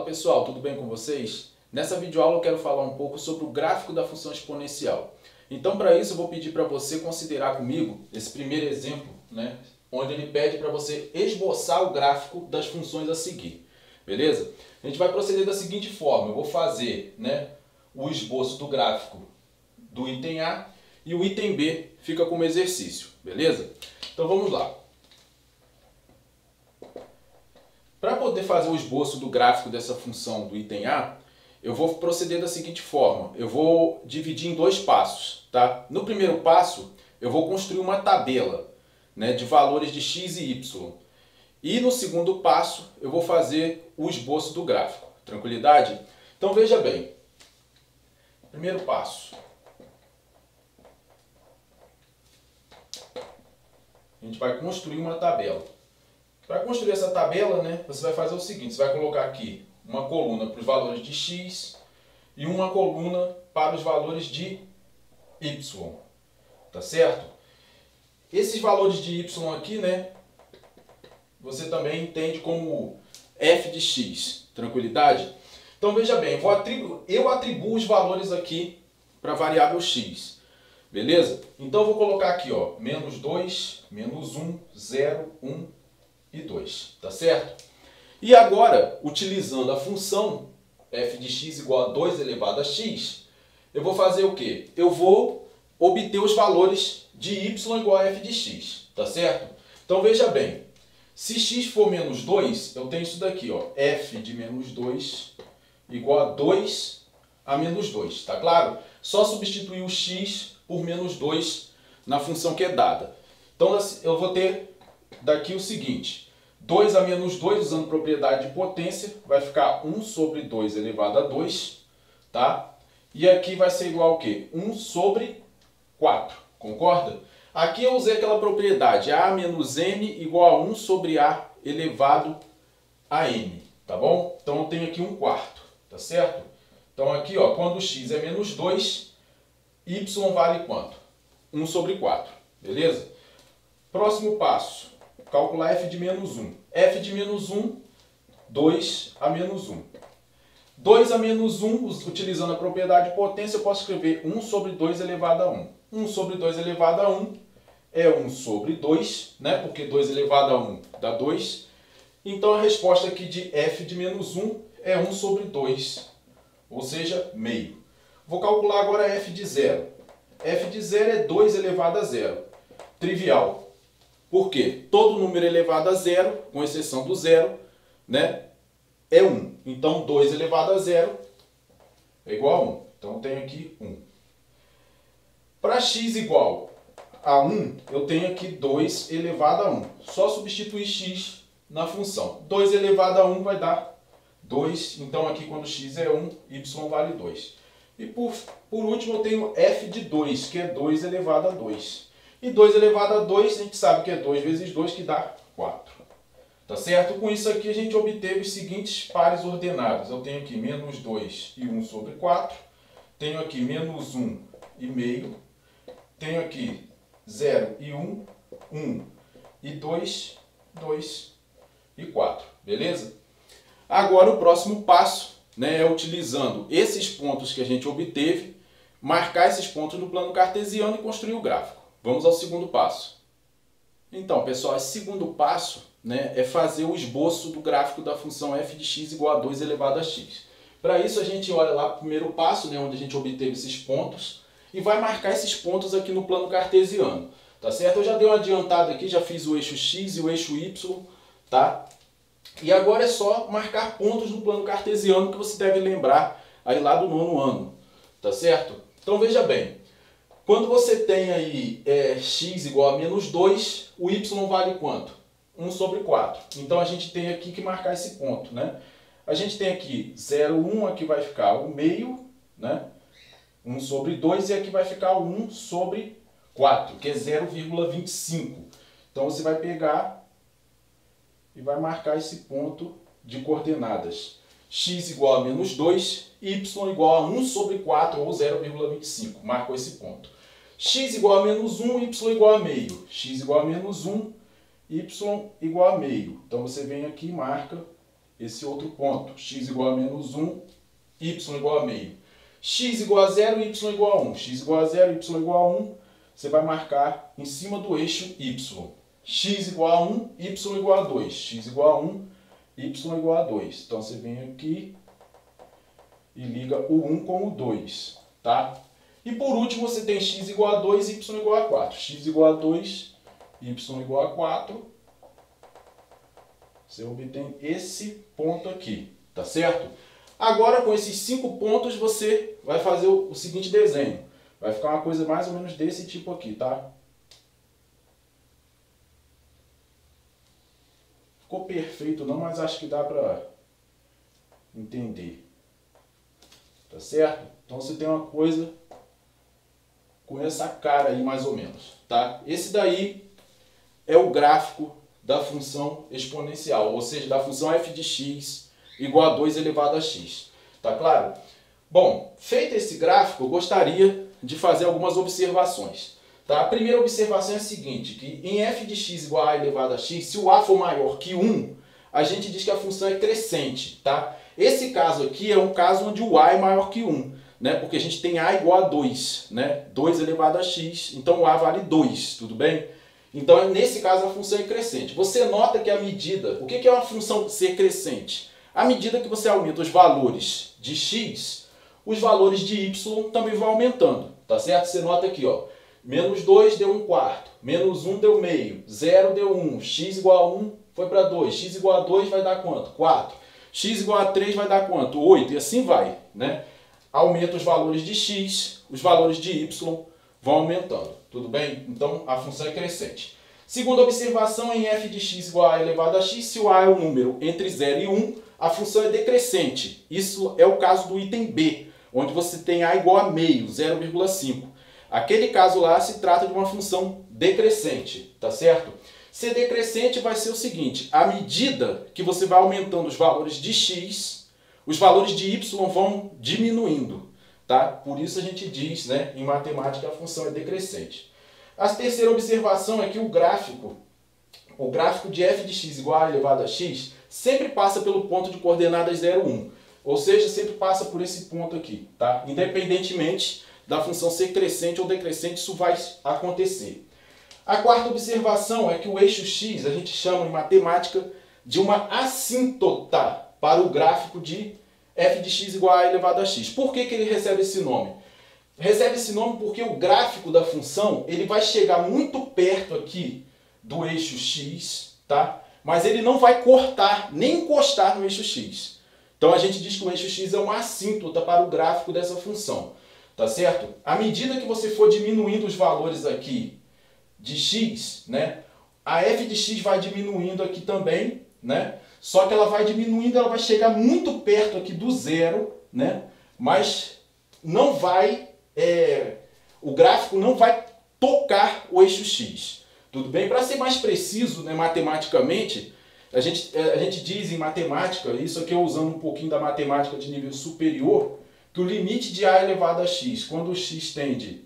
pessoal, tudo bem com vocês? Nessa videoaula eu quero falar um pouco sobre o gráfico da função exponencial. Então para isso eu vou pedir para você considerar comigo esse primeiro exemplo, onde ele pede para você esboçar o gráfico das funções a seguir. Beleza? A gente vai proceder da seguinte forma, eu vou fazer o esboço do gráfico do item A e o item B fica como exercício, beleza? Então vamos lá. Para poder fazer o esboço do gráfico dessa função do item A, eu vou proceder da seguinte forma. Eu vou dividir em dois passos. Tá? No primeiro passo, eu vou construir uma tabela de valores de x e y. E no segundo passo, eu vou fazer o esboço do gráfico. Tranquilidade? Então veja bem. Primeiro passo. A gente vai construir uma tabela. Para construir essa tabela, você vai fazer o seguinte, você vai colocar aqui uma coluna para os valores de x e uma coluna para os valores de y, tá certo? Esses valores de y aqui, você também entende como f de x, tranquilidade? Então veja bem, eu atribuo os valores aqui para a variável x, beleza? Então eu vou colocar aqui, ó, menos 2, menos 1, 0, 1, e 2, tá certo? E agora, utilizando a função f de x igual a 2 elevado a x, eu vou fazer o quê? Eu vou obter os valores de y igual a f de x, tá certo? Então veja bem, se x for menos 2, eu tenho isso daqui, ó, f de menos 2 igual a 2 a menos 2, tá claro? Só substituir o x por menos 2 na função que é dada. Então eu vou ter daqui o seguinte, 2 a menos 2, usando propriedade de potência, vai ficar 1 sobre 2 elevado a 2, tá? E aqui vai ser igual ao quê? 1 sobre 4, concorda? Aqui eu usei aquela propriedade, a menos n igual a 1 sobre a elevado a n, tá bom? Então eu tenho aqui 1/4, tá certo? Então aqui, ó, quando x é menos 2, y vale quanto? 1 sobre 4, beleza? Próximo passo, calcular f de menos 1. f de menos 1, 2 a menos 1. 2 a menos 1, utilizando a propriedade de potência, eu posso escrever 1 sobre 2 elevado a 1. 1 sobre 2 elevado a 1 é 1 sobre 2, porque 2 elevado a 1 dá 2. Então a resposta aqui de f de menos 1 é 1 sobre 2, ou seja, meio. Vou calcular agora f de 0. f de 0 é 2 elevado a 0. Trivial. Por quê? Todo número elevado a 0, com exceção do 0, é 1. Então 2 elevado a 0 é igual a 1. Então eu tenho aqui 1. Para x igual a 1, eu tenho aqui 2 elevado a 1. Só substituir x na função. 2 elevado a 1 vai dar 2. Então aqui quando x é 1, y vale 2. E por último eu tenho f de 2, que é 2 elevado a 2. E 2 elevado a 2, a gente sabe que é 2 vezes 2, que dá 4. Tá certo? Com isso aqui a gente obteve os seguintes pares ordenados. Eu tenho aqui menos 2 e 1 sobre 4. Tenho aqui menos 1 e meio. Tenho aqui 0 e 1, 1 e 2, 2 e 4. Beleza? Agora o próximo passo é utilizando esses pontos que a gente obteve, marcar esses pontos no plano cartesiano e construir o gráfico. Vamos ao segundo passo. Então, pessoal, esse segundo passo é fazer o esboço do gráfico da função f de x igual a 2 elevado a x. Para isso, a gente olha lá para o primeiro passo, onde a gente obteve esses pontos, e vai marcar esses pontos aqui no plano cartesiano. Tá certo? Eu já dei uma adiantada aqui, já fiz o eixo x e o eixo y, tá? E agora é só marcar pontos no plano cartesiano que você deve lembrar aí lá do 9º ano. Tá certo? Então, veja bem. Quando você tem aí x igual a menos 2, o y vale quanto? 1 sobre 4. Então a gente tem aqui que marcar esse ponto, A gente tem aqui 0, 1, aqui vai ficar 1 meio, 1 sobre 2, e aqui vai ficar 1 sobre 4, que é 0,25. Então você vai pegar e vai marcar esse ponto de coordenadas. X igual a menos 2, y igual a 1 sobre 4, ou 0,25. Marcou esse ponto. X igual a menos 1, y igual a meio. X igual a menos 1, y igual a meio. Então você vem aqui e marca esse outro ponto. X igual a menos 1, y igual a meio. X igual a 0, y igual a 1. X igual a 0, y igual a 1. Você vai marcar em cima do eixo y. X igual a 1, y igual a 2. X igual a 1, y igual a 2. Então você vem aqui e liga o 1 com o 2. Tá? E por último você tem x igual a 2, y igual a 4. X igual a 2, y igual a 4. Você obtém esse ponto aqui. Tá certo? Agora, com esses 5 pontos, você vai fazer o seguinte desenho. Vai ficar uma coisa mais ou menos desse tipo aqui, tá? Ficou perfeito não, mas acho que dá pra entender. Tá certo? Então você tem uma coisa com essa cara aí, mais ou menos, tá? Esse daí é o gráfico da função exponencial, ou seja, da função f de x igual a 2 elevado a x. Tá claro? Bom, feito esse gráfico, eu gostaria de fazer algumas observações. Tá? A primeira observação é a seguinte, que em f de x igual a elevado a x, se o a for maior que 1, a gente diz que a função é crescente. Tá? Esse caso aqui é um caso onde o a é maior que 1, né? Porque a gente tem a igual a 2, né? 2 elevado a x, então o a vale 2, tudo bem? Então, nesse caso, a função é crescente. Você nota que a medida... O que é uma função ser crescente? À medida que você aumenta os valores de x, os valores de y também vão aumentando, tá certo? Você nota aqui, ó, menos 2 deu 1/4, menos 1 deu meio, 0 deu 1, x igual a 1 foi para 2, x igual a 2 vai dar quanto? 4, x igual a 3 vai dar quanto? 8, e assim vai, né? Aumenta os valores de x, os valores de y vão aumentando, tudo bem? Então, a função é crescente. Segunda observação, em f de x igual a elevado a x, se o a é um número entre 0 e 1, a função é decrescente. Isso é o caso do item B, onde você tem a igual a meio, 0,5. Aquele caso lá se trata de uma função decrescente, tá certo? Ser decrescente vai ser o seguinte, à medida que você vai aumentando os valores de x, os valores de y vão diminuindo, tá? Por isso a gente diz, né, em matemática, a função é decrescente. A terceira observação é que o gráfico de f de x igual a elevado a x sempre passa pelo ponto de coordenadas 0, 1. Ou seja, sempre passa por esse ponto aqui, tá? Independentemente da função ser crescente ou decrescente, isso vai acontecer. A quarta observação é que o eixo x a gente chama em matemática de uma assíntota para o gráfico de f de x igual a elevado a x. Por que ele recebe esse nome? Recebe esse nome porque o gráfico da função ele vai chegar muito perto aqui do eixo x, tá? Mas ele não vai cortar nem encostar no eixo x. Então a gente diz que o eixo x é uma assíntota para o gráfico dessa função, tá certo? À medida que você for diminuindo os valores aqui de x, né, a f de x vai diminuindo aqui também, né? Só que ela vai diminuindo, ela vai chegar muito perto aqui do zero, né? Mas não vai, o gráfico não vai tocar o eixo x. Tudo bem? Para ser mais preciso, né, matematicamente, a gente diz em matemática, isso aqui eu usando um pouquinho da matemática de nível superior, que o limite de a elevado a x, quando o x tende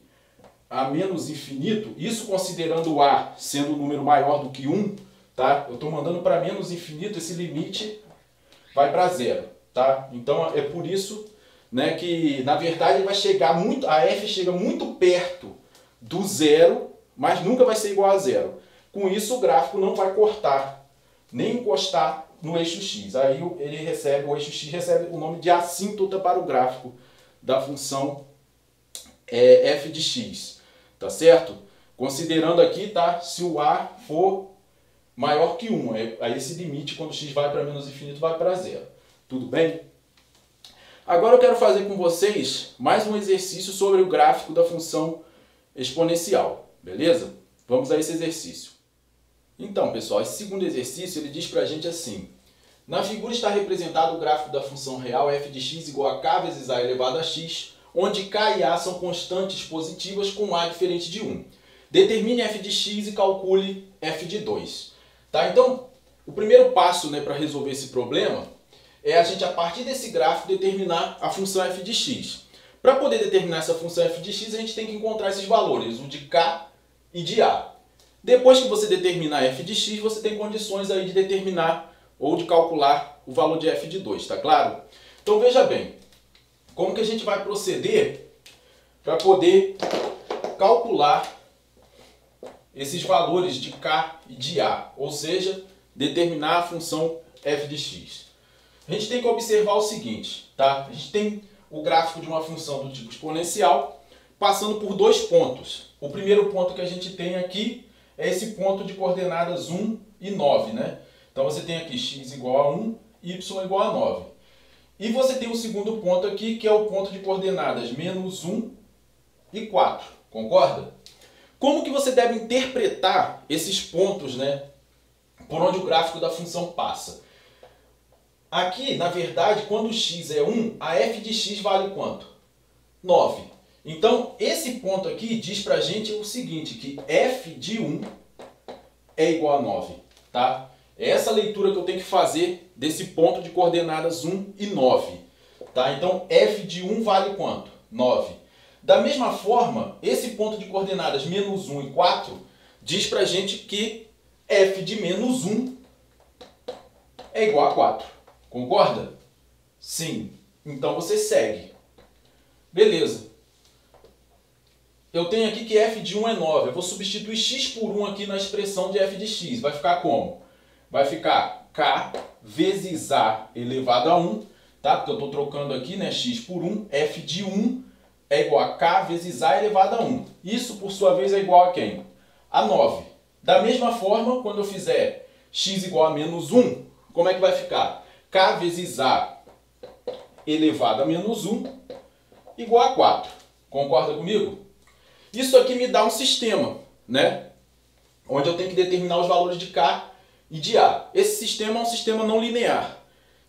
a menos infinito, isso considerando o a sendo um número maior do que 1, tá? Eu estou mandando para menos infinito, esse limite vai para zero, tá? Então é por isso, né, que na verdade ele vai chegar muito, a f chega muito perto do zero, mas nunca vai ser igual a zero. Com isso o gráfico não vai cortar, nem encostar no eixo x. Aí o eixo x recebe o nome de assíntota para o gráfico da função f de x. Tá certo? Considerando aqui, tá, se o a for maior que 1. Aí esse limite, quando x vai para menos infinito, vai para zero. Tudo bem? Agora eu quero fazer com vocês mais um exercício sobre o gráfico da função exponencial. Beleza? Vamos a esse exercício. Então, pessoal, esse segundo exercício ele diz pra gente assim. Na figura está representado o gráfico da função real f de x igual a k vezes a elevado a x, onde k e a são constantes positivas com a diferente de 1. Determine f de x e calcule f de 2. Tá? Então, o primeiro passo, né, para resolver esse problema é a gente, a partir desse gráfico, determinar a função f de x. Para poder determinar essa função f de x, a gente tem que encontrar esses valores, o de k e de a. Depois que você determinar f de x, você tem condições aí de determinar ou de calcular o valor de f de 2, tá claro? Então veja bem, como que a gente vai proceder para poder calcular esses valores de k e de a, ou seja, determinar a função f de x. A gente tem que observar o seguinte, tá? A gente tem o gráfico de uma função do tipo exponencial passando por dois pontos. O primeiro ponto que a gente tem aqui é esse ponto de coordenadas 1 e 9, né? Então você tem aqui x igual a 1, y igual a 9. E você tem o segundo ponto aqui, que é o ponto de coordenadas menos 1 e 4, concorda? Como que você deve interpretar esses pontos, né, por onde o gráfico da função passa? Aqui, na verdade, quando x é 1, a f de x vale quanto? 9. Então, esse ponto aqui diz pra gente o seguinte, que f de 1 é igual a 9, tá? É essa leitura que eu tenho que fazer desse ponto de coordenadas 1 e 9, tá? Então, f de 1 vale quanto? 9. Da mesma forma, esse ponto de coordenadas menos 1 e 4 diz pra gente que f de menos 1 é igual a 4. Concorda? Sim. Então você segue. Beleza. Eu tenho aqui que f de 1 é 9. Eu vou substituir x por 1 aqui na expressão de f de x. Vai ficar como? Vai ficar k vezes a elevado a 1, tá? Porque eu estou trocando aqui, né, x por 1. f de 1 é igual a k vezes a elevado a 1. Isso, por sua vez, é igual a quem? A 9. Da mesma forma, quando eu fizer x igual a menos 1, como é que vai ficar? K vezes a elevado a menos 1 igual a 4. Concorda comigo? Isso aqui me dá um sistema, né? Onde eu tenho que determinar os valores de k e de a. Esse sistema é um sistema não linear.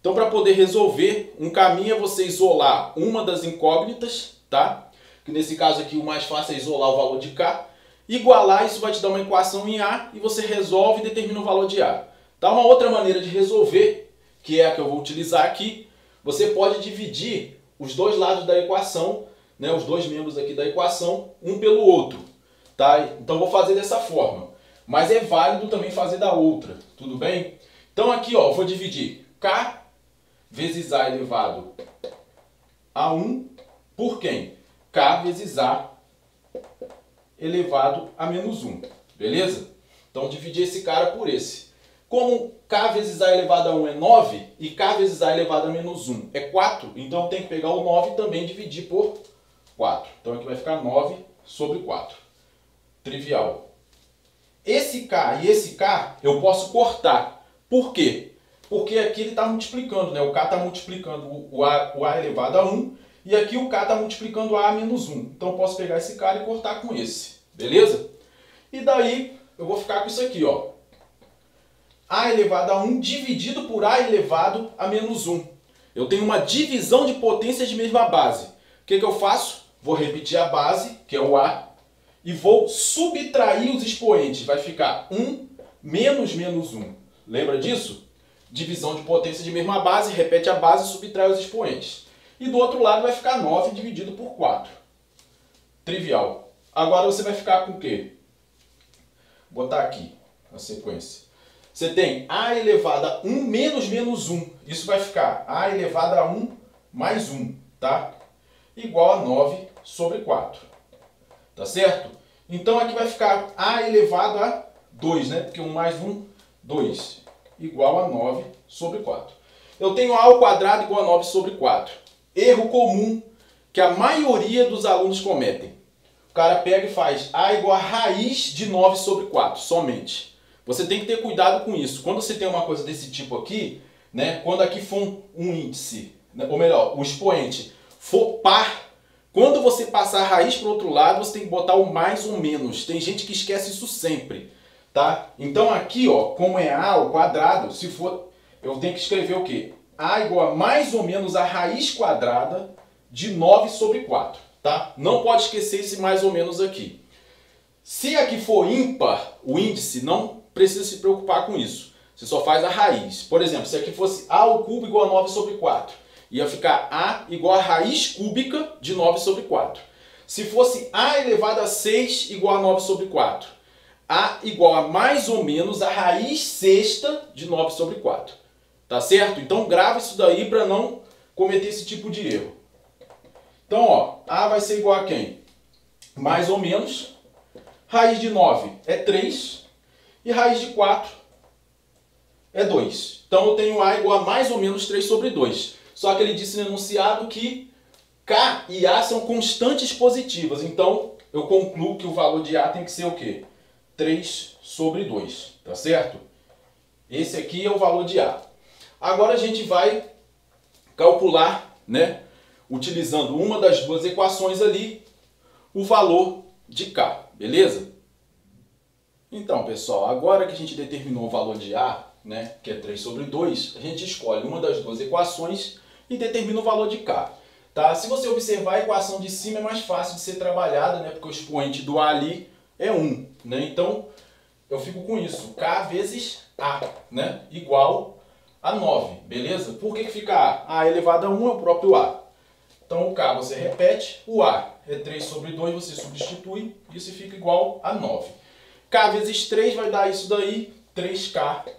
Então, para poder resolver, um caminho é você isolar uma das incógnitas, tá? Que nesse caso aqui o mais fácil é isolar o valor de k. Igualar, isso vai te dar uma equação em a e você resolve e determina o valor de a. Tá? Uma outra maneira de resolver, que é a que eu vou utilizar aqui, você pode dividir os dois lados da equação, né, os dois membros aqui da equação, um pelo outro. Tá? Então vou fazer dessa forma. Mas é válido também fazer da outra, tudo bem? Então aqui ó, eu vou dividir k vezes a elevado a 1 por quem? K vezes a elevado a menos 1. Beleza? Então dividir esse cara por esse. Como k vezes a elevado a 1 é 9 e k vezes a elevado a menos 1 é 4, então eu tenho que pegar o 9 e também dividir por 4. Então aqui vai ficar 9 sobre 4. Trivial. Esse k e esse k eu posso cortar. Por quê? Porque aqui ele está multiplicando, né? O k está multiplicando o a elevado a 1 e aqui o k está multiplicando a menos 1. Então eu posso pegar esse cara e cortar com esse. Beleza? E daí eu vou ficar com isso aqui, ó. A elevado a 1 dividido por a elevado a menos 1. Eu tenho uma divisão de potências de mesma base. O que eu faço? Vou repetir a base, que é o a, e vou subtrair os expoentes. Vai ficar 1 menos menos 1. Lembra disso? Divisão de potência de mesma base, repete a base e subtrai os expoentes. E do outro lado vai ficar 9 dividido por 4. Trivial. Agora você vai ficar com o quê? Vou botar aqui a sequência. Você tem a elevado a 1 menos menos 1. Isso vai ficar a elevado a 1 mais 1, tá? Igual a 9 sobre 4. Tá certo? Então aqui vai ficar a elevado a 2, né? Porque 1 mais 1, 2. Igual a 9 sobre 4. Eu tenho a ao quadrado igual a 9 sobre 4. Erro comum que a maioria dos alunos cometem. O cara pega e faz a igual a raiz de 9 sobre 4, somente. Você tem que ter cuidado com isso. Quando você tem uma coisa desse tipo aqui, né, quando aqui for um índice, né, ou melhor, o expoente for par, quando você passar a raiz para o outro lado, você tem que botar o mais ou menos. Tem gente que esquece isso sempre. Tá? Então aqui, ó, como é a ao quadrado, se for, eu tenho que escrever o quê? A igual a mais ou menos a raiz quadrada de 9 sobre 4. Tá? Não pode esquecer esse mais ou menos aqui. Se aqui for ímpar, o índice, não precisa se preocupar com isso. Você só faz a raiz. Por exemplo, se aqui fosse a ao cubo igual a 9 sobre 4, ia ficar a igual a raiz cúbica de 9 sobre 4. Se fosse a elevado a 6 igual a 9 sobre 4, a igual a mais ou menos a raiz sexta de 9 sobre 4. Tá certo? Então grava isso daí para não cometer esse tipo de erro. Então, ó, A vai ser igual a quem? Mais ou menos. Raiz de 9 é 3. E raiz de 4 é 2. Então eu tenho A igual a mais ou menos 3 sobre 2. Só que ele disse no enunciado que K e A são constantes positivas. Então eu concluo que o valor de A tem que ser o quê? 3 sobre 2. Tá certo? Esse aqui é o valor de A. Agora a gente vai calcular, né, utilizando uma das duas equações ali, o valor de K, beleza? Então, pessoal, agora que a gente determinou o valor de A, né, que é 3 sobre 2, a gente escolhe uma das duas equações e determina o valor de K. Tá? Se você observar, a equação de cima é mais fácil de ser trabalhada, né, porque o expoente do A ali é 1. Né? Então, eu fico com isso, K vezes A, né, igual a 9, beleza? Por que fica A? A elevado a 1 é o próprio A. Então o K você repete, o A é 3 sobre 2, você substitui, isso fica igual a 9. K vezes 3 vai dar isso daí, 3K.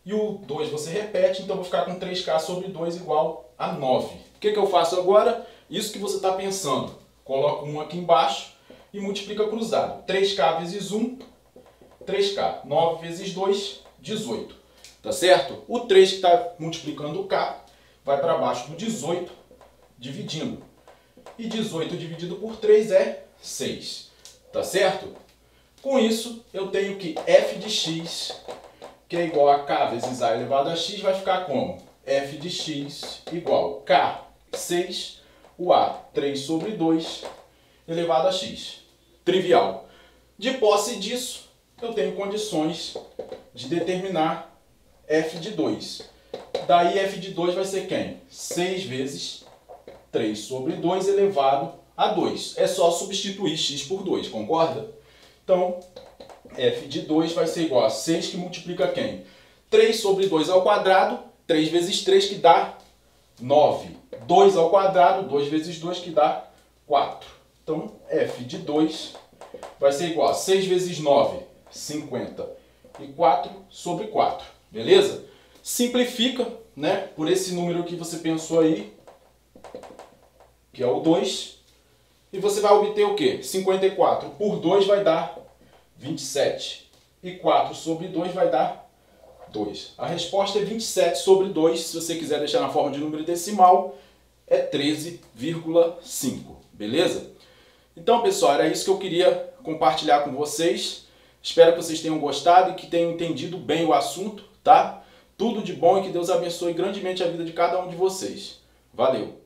E o 2 você repete, então vou ficar com 3K sobre 2 igual a 9. O que eu faço agora? Isso que você está pensando. Coloco 1 aqui embaixo e multiplica cruzado. 3K vezes 1, 3K. 9 vezes 2, 18. Tá certo? O 3 que está multiplicando o K vai para baixo do 18, dividindo. E 18 dividido por 3 é 6. Tá certo? Com isso, eu tenho que f de x, que é igual a k vezes a elevado a x, vai ficar como? F de x igual k, 6, o a, 3 sobre 2, elevado a x. Trivial. De posse disso, eu tenho condições de determinar f de 2. Daí f de 2 vai ser quem? 6 vezes 3 sobre 2 elevado a 2. É só substituir x por 2, concorda? Então, f de 2 vai ser igual a 6 que multiplica quem? 3 sobre 2 ao quadrado, 3 vezes 3 que dá 9. 2 ao quadrado, 2 vezes 2 que dá 4. Então, f de 2 vai ser igual a 6 vezes 9, 54 sobre 4. Beleza? Simplifica, né, por esse número que você pensou aí, que é o 2. E você vai obter o quê? 54 por 2 vai dar 27. E 4 sobre 2 vai dar 2. A resposta é 27 sobre 2. Se você quiser deixar na forma de número decimal, é 13,5. Beleza? Então, pessoal, era isso que eu queria compartilhar com vocês. Espero que vocês tenham gostado e que tenham entendido bem o assunto, tá? Tudo de bom e que Deus abençoe grandemente a vida de cada um de vocês. Valeu!